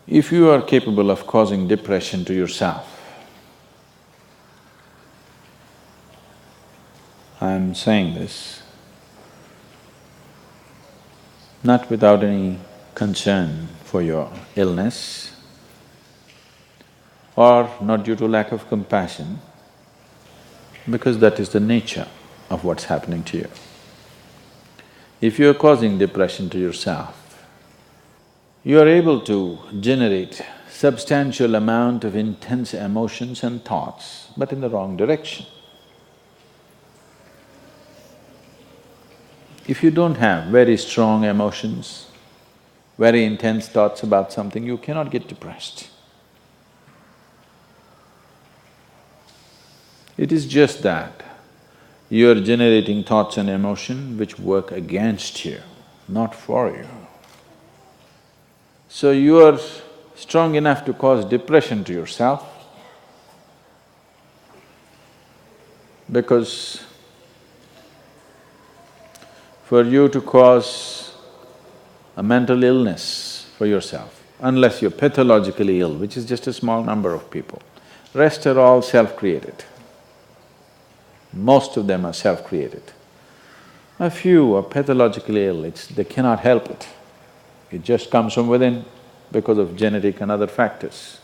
If you are capable of causing depression to yourself, I'm saying this not without any concern for your illness or not due to lack of compassion, because that is the nature of what's happening to you. If you are causing depression to yourself, you are able to generate substantial amount of intense emotions and thoughts, but in the wrong direction. If you don't have very strong emotions, very intense thoughts about something, you cannot get depressed. It is just that you are generating thoughts and emotion which work against you, not for you. So you are strong enough to cause depression to yourself because for you to cause a mental illness for yourself, unless you're pathologically ill, which is just a small number of people, rest are all self-created. Most of them are self-created. A few are pathologically ill, they cannot help it. It just comes from within because of genetic and other factors.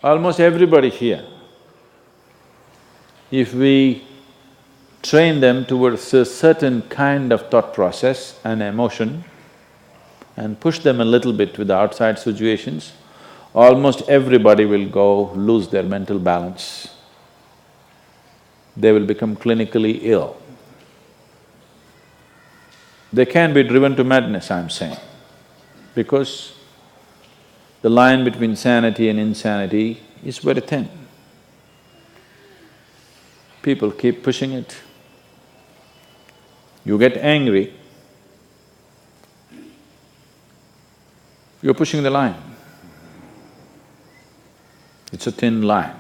Almost everybody here, if we train them towards a certain kind of thought process and emotion and push them a little bit with the outside situations, almost everybody will go lose their mental balance. They will become clinically ill. They can be driven to madness, I'm saying, because the line between sanity and insanity is very thin. People keep pushing it. You get angry, you're pushing the line. It's a thin line.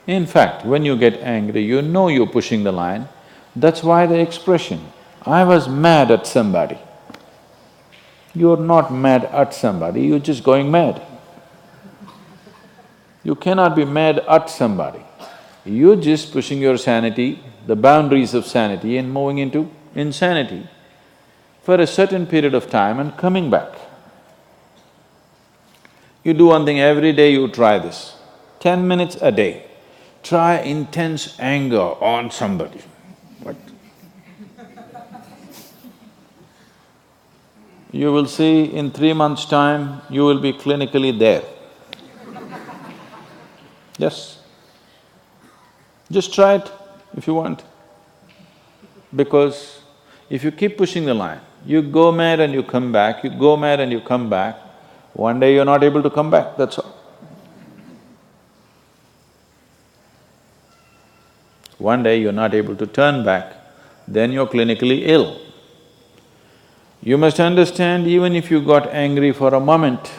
In fact, when you get angry, you know you're pushing the line. That's why the expression, I was mad at somebody. You're not mad at somebody, you're just going mad. You cannot be mad at somebody. You're just pushing your sanity, the boundaries of sanity, and moving into insanity for a certain period of time and coming back. You do one thing every day, you try this, 10 minutes a day. Try intense anger on somebody. What? You will see in 3 months' time, you will be clinically there. Yes. Just try it if you want. Because if you keep pushing the line, you go mad and you come back, you go mad and you come back, one day you're not able to come back, that's all. One day you're not able to turn back, then you're clinically ill. You must understand, even if you got angry for a moment,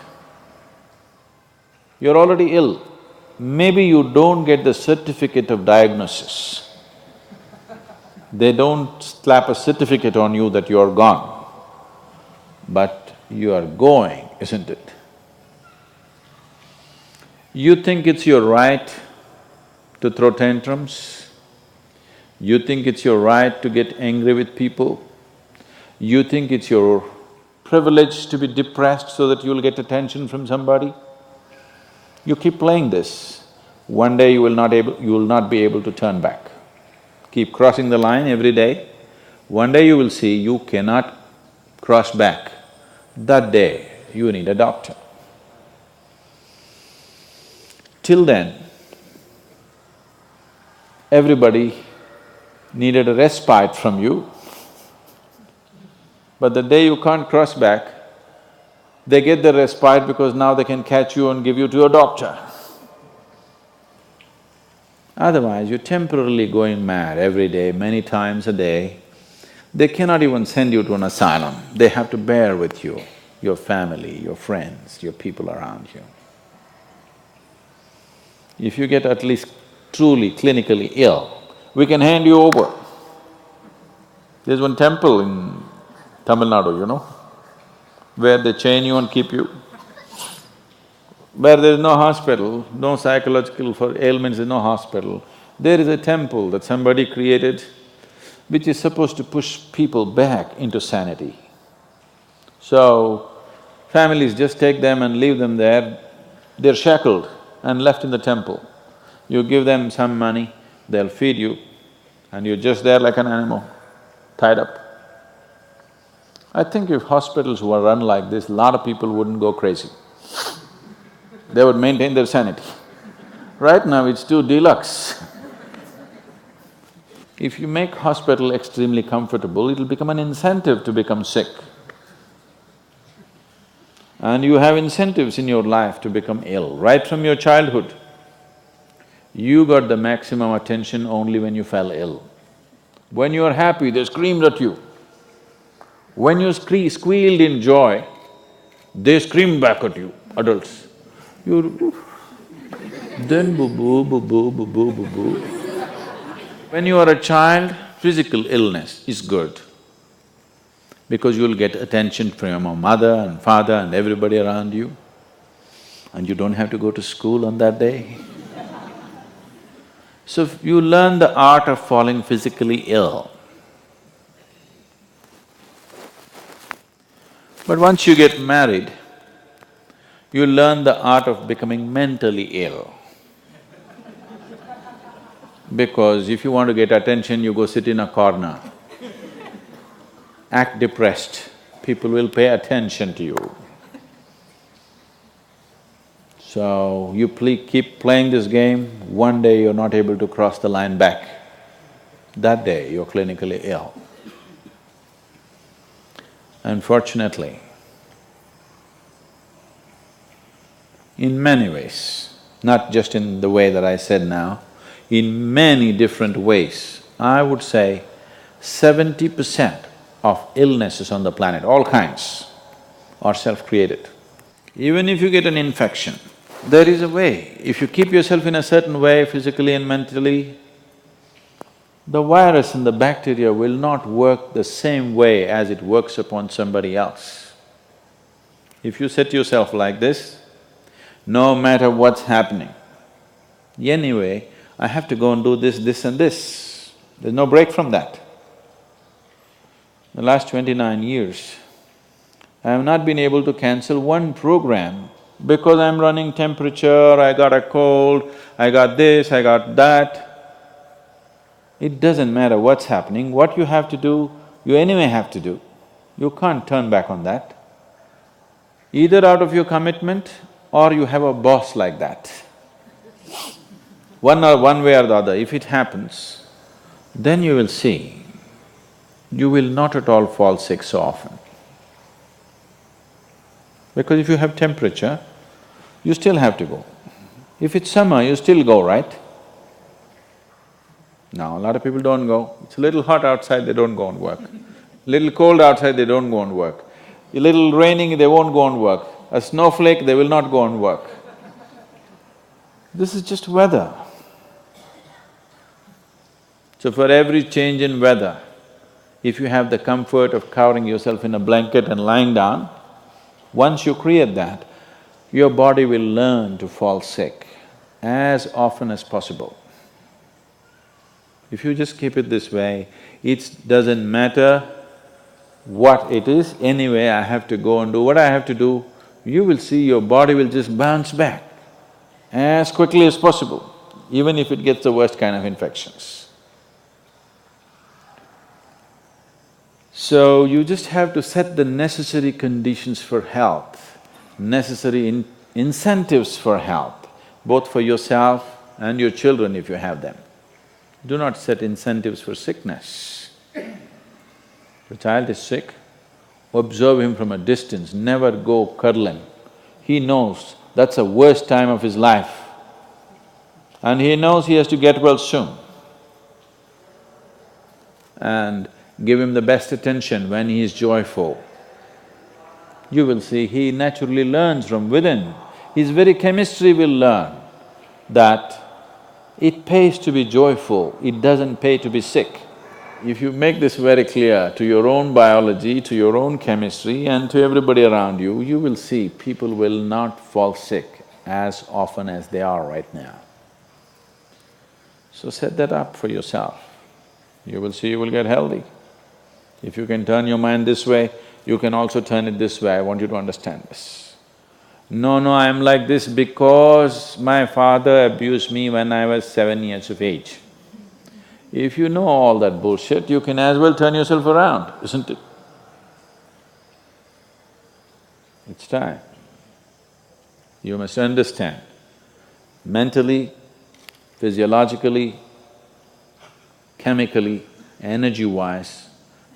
you're already ill. Maybe you don't get the certificate of diagnosis. They don't slap a certificate on you that you're gone, but you are going, isn't it? You think it's your right to throw tantrums? You think it's your right to get angry with people? You think it's your privilege to be depressed so that you'll get attention from somebody? You keep playing this, one day you will not be able to turn back. Keep crossing the line every day, one day you will see you cannot cross back. That day, you need a doctor. Till then, everybody needed a respite from you, but the day you can't cross back, they get the respite because now they can catch you and give you to a doctor. Otherwise, you're temporarily going mad every day, many times a day. They cannot even send you to an asylum, they have to bear with you, your family, your friends, your people around you. If you get at least truly clinically ill, we can hand you over. There's one temple in Tamil Nadu, where they chain you and keep you. Where there is no hospital, no psychological for ailments, there's no hospital, there is a temple that somebody created which is supposed to push people back into sanity. So, families just take them and leave them there, they're shackled and left in the temple. You give them some money, they'll feed you, and you're just there like an animal, tied up. I think if hospitals were run like this, a lot of people wouldn't go crazy. They would maintain their sanity. Right now it's too deluxe. If you make hospital extremely comfortable, it'll become an incentive to become sick. And you have incentives in your life to become ill, right from your childhood. You got the maximum attention only when you fell ill. When you are happy, they screamed at you. When you squealed in joy, they screamed back at you, adults. You… then boo-boo, boo-boo, boo-boo, boo-boo. When you are a child, physical illness is good because you'll get attention from your mother and father and everybody around you, and you don't have to go to school on that day. So you learn the art of falling physically ill. But once you get married, you learn the art of becoming mentally ill. Because if you want to get attention, you go sit in a corner, act depressed, people will pay attention to you. So, you keep playing this game, one day you're not able to cross the line back. That day, you're clinically ill. Unfortunately, in many ways, not just in the way that I said now, in many different ways, I would say 70% of illnesses on the planet, all kinds, are self-created. Even if you get an infection, there is a way. If you keep yourself in a certain way, physically and mentally, the virus and the bacteria will not work the same way as it works upon somebody else. If you set yourself like this, no matter what's happening, anyway, I have to go and do this, this and this. There's no break from that. The last 29 years, I have not been able to cancel one program because I'm running temperature, I got a cold, I got this, I got that. It doesn't matter what's happening, what you have to do, you anyway have to do. You can't turn back on that. Either out of your commitment or you have a boss like that. One way or the other, if it happens, then you will see, you will not at all fall sick so often. Because if you have temperature, you still have to go. If it's summer, you still go, right? Now, a lot of people don't go. It's a little hot outside, they don't go and work. Little cold outside, they don't go and work. A little raining, they won't go and work. A snowflake, they will not go and work. This is just weather. So for every change in weather, if you have the comfort of covering yourself in a blanket and lying down, once you create that, your body will learn to fall sick as often as possible. If you just keep it this way, it doesn't matter what it is, anyway I have to go and do what I have to do, you will see your body will just bounce back as quickly as possible, even if it gets the worst kind of infections. So, you just have to set the necessary conditions for health, necessary incentives for health, both for yourself and your children if you have them. Do not set incentives for sickness. The child is sick, observe him from a distance, never go cuddling. He knows that's the worst time of his life and he knows he has to get well soon. And give him the best attention when he is joyful. You will see he naturally learns from within. His very chemistry will learn that it pays to be joyful, it doesn't pay to be sick. If you make this very clear to your own biology, to your own chemistry and to everybody around you, you will see people will not fall sick as often as they are right now. So set that up for yourself. You will see you will get healthy. If you can turn your mind this way, you can also turn it this way. I want you to understand this. No, I'm like this because my father abused me when I was 7 years of age. If you know all that bullshit, you can as well turn yourself around, isn't it? It's time. You must understand, mentally, physiologically, chemically, energy-wise,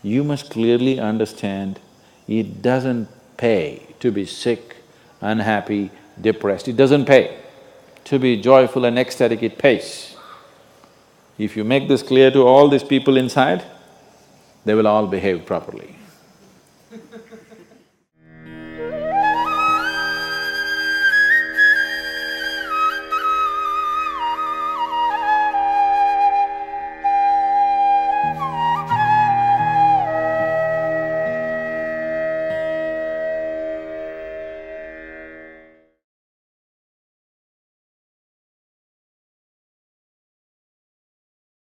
you must clearly understand it doesn't pay to be sick, unhappy, depressed. It doesn't pay. To be joyful and ecstatic, it pays. If you make this clear to all these people inside, they will all behave properly.